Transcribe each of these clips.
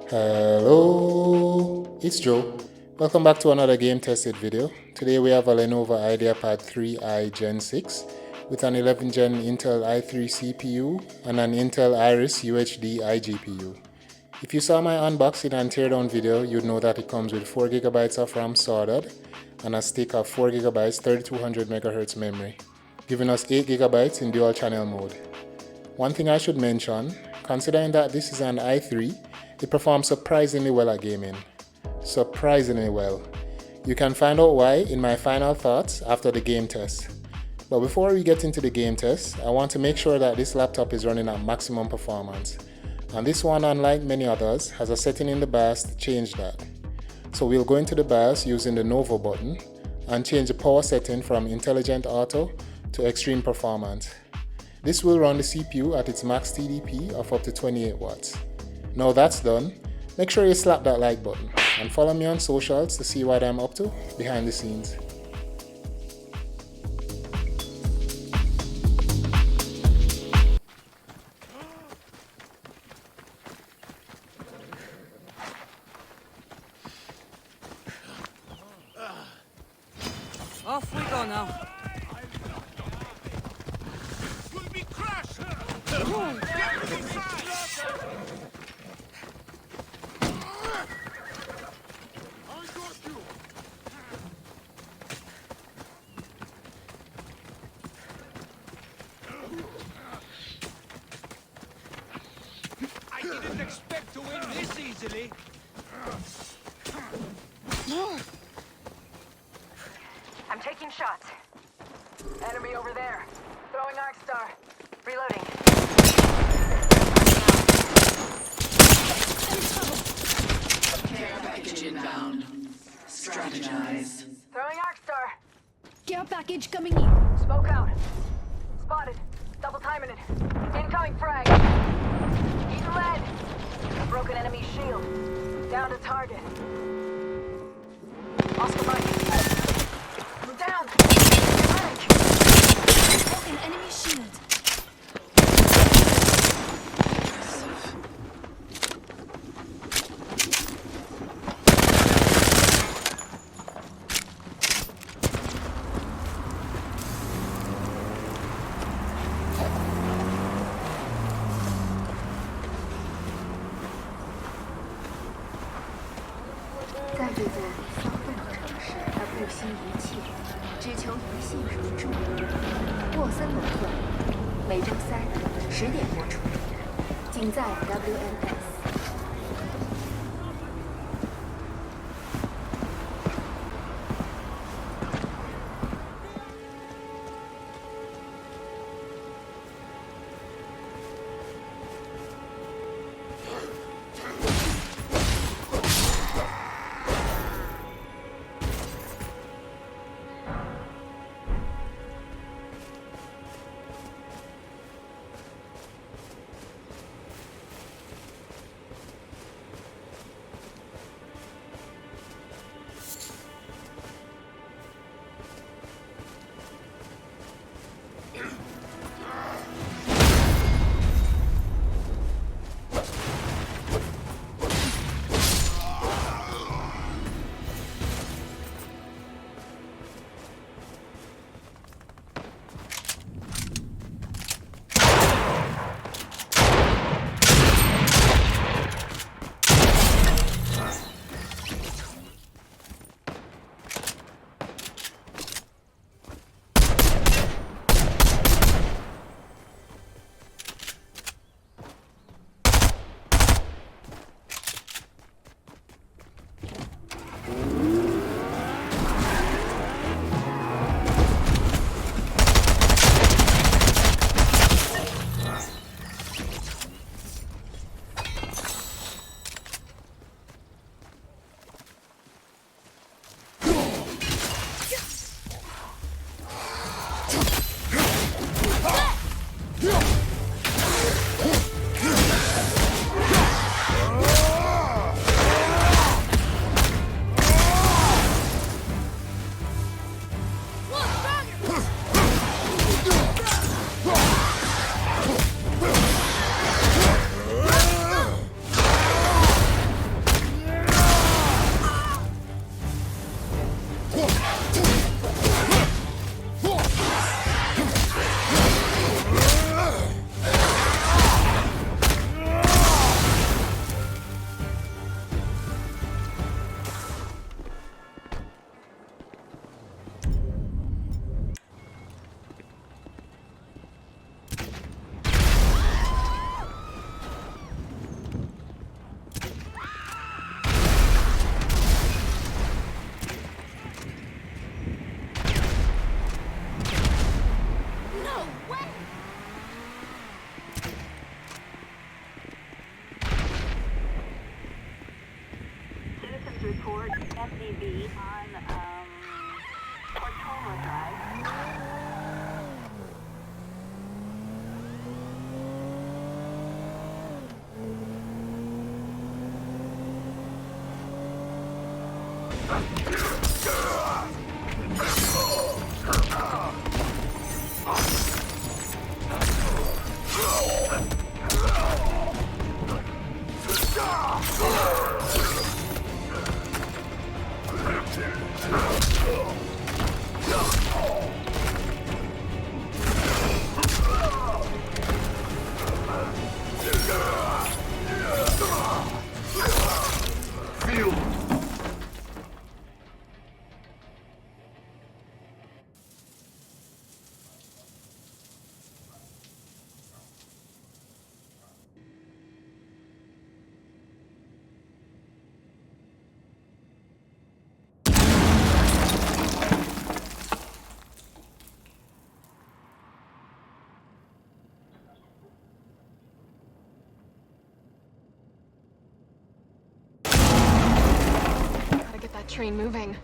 Hello, it's Joe. Welcome back to another game tested video. Today we have a Lenovo IdeaPad 3i Gen 6 with an 11th gen Intel i3 CPU and an Intel Iris UHD iGPU. If you saw my unboxing and teardown video, you'd know that it comes with 4GB of RAM soldered and a stick of 4GB 3200 MHz memory, giving us 8GB in dual channel mode. One thing I should mention, considering that this is an i3, it performs surprisingly well at gaming. Surprisingly well. You can find out why in my final thoughts after the game test. But before we get into the game test, I want to make sure that this laptop is running at maximum performance. And this one, unlike many others, has a setting in the BIOS to change that. So we'll go into the BIOS using the Novo button and change the power setting from Intelligent Auto to Extreme Performance. This will run the CPU at its max TDP of up to 28 watts. Now that's done, make sure you slap that like button and follow me on socials to see what I'm up to behind the scenes. Off we go now. I didn't expect to win this easily. I'm taking shots. Enemy over there. Throwing Arc Star. Reloading. Care package inbound. Strategize. Throwing Arc Star. Care package coming in. Smoke out. Spotted. Double timing it. Incoming frag. He's red. Broken enemy shield. Down to target. Oscar Mike. We're down. Medic. Broken enemy shield. WMS。report MDV on, Portola Drive. Gotta get that train moving.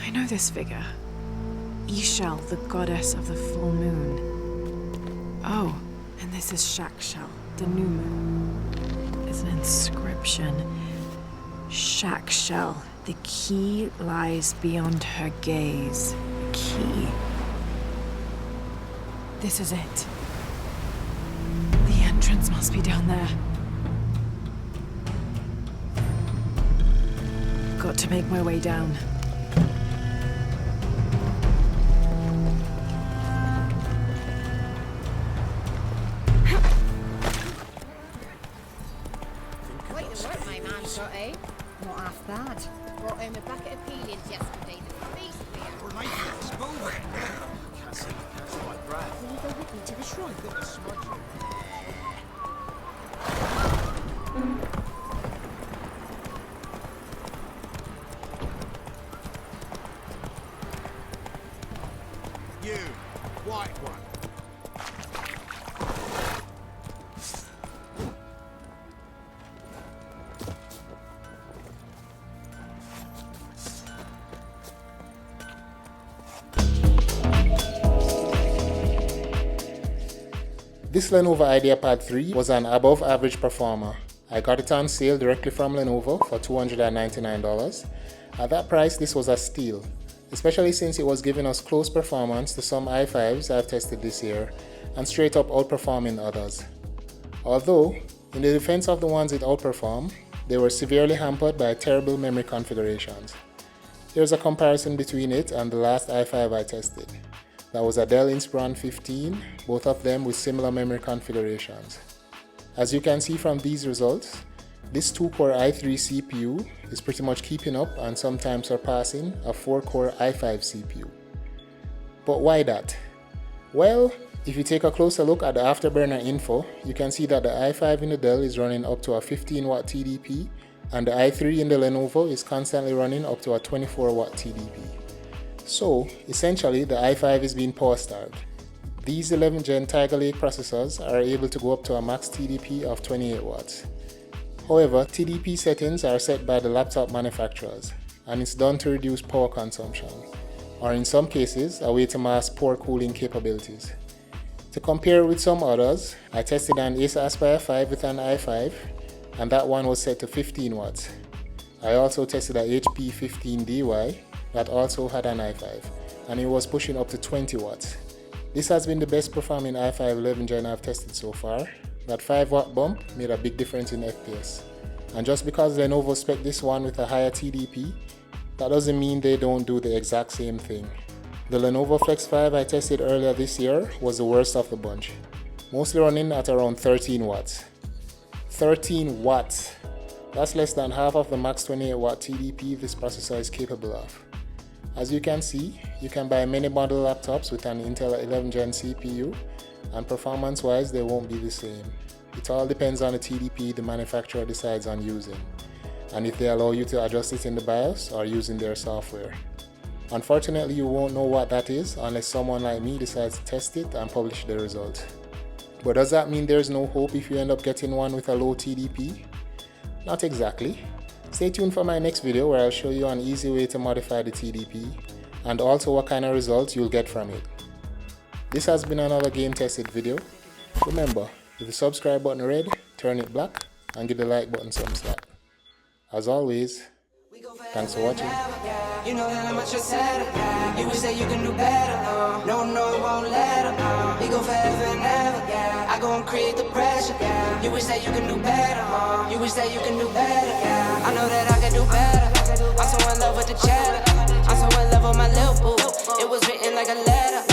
I know this figure. Ishel, the goddess of the full moon. Oh, and this is Shakshel, the new moon. It's an inscription. Shakshel, the key lies beyond her gaze. The key. This is it. The entrance must be down there. Got to make my way down. Quite the work my man got, eh? Not half bad. Brought home a bucket of peelings yesterday. The face clear. Let's move. Will you go with me to the shrine? You, white one. This Lenovo IdeaPad 3 was an above average performer. I got it on sale directly from Lenovo for $299. At that price, this was a steal, especially since it was giving us close performance to some i5s I've tested this year and straight up outperforming others. Although, in the defense of the ones it outperformed, they were severely hampered by terrible memory configurations. Here's a comparison between it and the last i5 I tested. That was a Dell INSPIRON 15, both of them with similar memory configurations. As you can see from these results, this 2-core i3 CPU is pretty much keeping up and sometimes surpassing a 4-core i5 CPU. But why that? Well, if you take a closer look at the afterburner info, you can see that the i5 in the Dell is running up to a 15 watt TDP and the i3 in the Lenovo is constantly running up to a 24 watt TDP. So essentially the i5 is being power starved. These 11th gen Tiger Lake processors are able to go up to a max TDP of 28 watts. However, TDP settings are set by the laptop manufacturers, and it's done to reduce power consumption, or in some cases, a way to mask poor cooling capabilities. To compare with some others, I tested an ACER Aspire 5 with an i5, and that one was set to 15 watts. I also tested a HP 15DY that also had an i5, and it was pushing up to 20 watts. This has been the best performing i5 11th gen I've tested so far. That 5 watt bump made a big difference in FPS. And just because Lenovo spec this one with a higher TDP, that doesn't mean they don't do the exact same thing. The Lenovo Flex 5 I tested earlier this year was the worst of the bunch, mostly running at around 13 watts. 13 watts! That's less than half of the max 28 watt TDP this processor is capable of. As you can see, you can buy many model laptops with an Intel 11th gen CPU, and performance wise they won't be the same. It all depends on the TDP the manufacturer decides on using, and if they allow you to adjust it in the BIOS or using their software. Unfortunately, you won't know what that is unless someone like me decides to test it and publish the result. But does that mean there's no hope if you end up getting one with a low TDP? Not exactly. Stay tuned for my next video where I'll show you an easy way to modify the TDP and also what kind of results you'll get from it. This has been another game tested video. Remember, if the subscribe button red, turn it black and give the like button some slack. As always, thanks for watching. You know that I'm much sadder. You wish that you can do better. No, it won't let her. We go forever and ever. I go and create the pressure. You wish that you can do better. You wish that you can do better. I know that I can do better. I'm so in love with the chatter. I'm so in love with my little boo. It was written like a letter.